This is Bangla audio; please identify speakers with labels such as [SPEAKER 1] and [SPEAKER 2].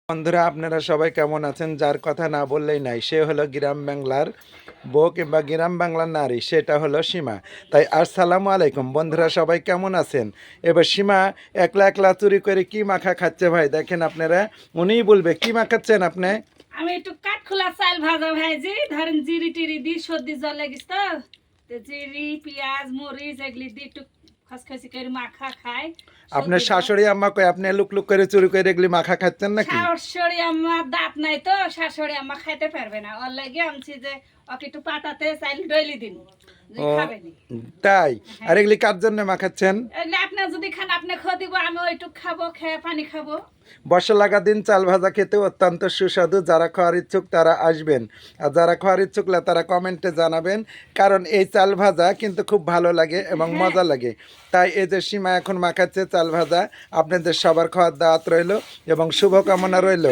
[SPEAKER 1] বন্ধুরা আপনারা সবাই কেমন আছেন? যার কথা না বললেই নাই, সে হলো গ্রাম বাংলার বউ কিংবা গ্রাম বাংলার নারী, সেটা হলো সীমা। তাই আসসালামু আলাইকুম বন্ধুরা, সবাই কেমন আছেন? এবার সীমা একলা একলা চুরি করে কি মাখা খাচ্ছে ভাই, দেখেন আপনারা, উনিই বলবে কি মাখাচ্ছেন আপনি।
[SPEAKER 2] আমি একটু কাঠখোলা চাল ভাজা ভাজি ধরেন জিরি টিরি দি সর্দি জল লাগিস তো জিরি পেঁয়াজ মরিচ এগুলি দিয়ে একটু খসখসি করে মাখা খাই।
[SPEAKER 1] আপনার শাশুড়ি আম্মা কই আপনি লুক লুক করে চুরি করে এগুলি মাখা খাচ্ছেন নাকি?
[SPEAKER 2] শাশুড়ি আম্মা দাঁত নাই তো শাশুড়ি আম্মা খাইতে পারবে না, ওর লাগে আনছি যে ওকে একটু পাতাতে চাইল ডইলি দিন
[SPEAKER 1] ও
[SPEAKER 2] খাবে নি।
[SPEAKER 1] তাই? আর এগুলি কার জন্য মাখাচ্ছেন?
[SPEAKER 2] এগুলি আপনি যদি খান আপনি খো দিব, আমি ওইটুক খাবো, খেয়ে পানি খাবো।
[SPEAKER 1] বর্ষা লাগা দিন চাল ভাজা খেতে অত্যন্ত সুস্বাদু। যারা খাওয়ার ইচ্ছুক তারা আসবেন, আর যারা খাওয়ার ইচ্ছুক না তারা কমেন্টে জানাবেন, কারণ এই চাল ভাজা কিন্তু খুব ভালো লাগে এবং মজা লাগে। তাই এই যে সীমা এখন মাখাচ্ছে চাল ভাজা, আপনাদের সবার খাওয়ার দাওয়াত রইল এবং শুভকামনা রইল।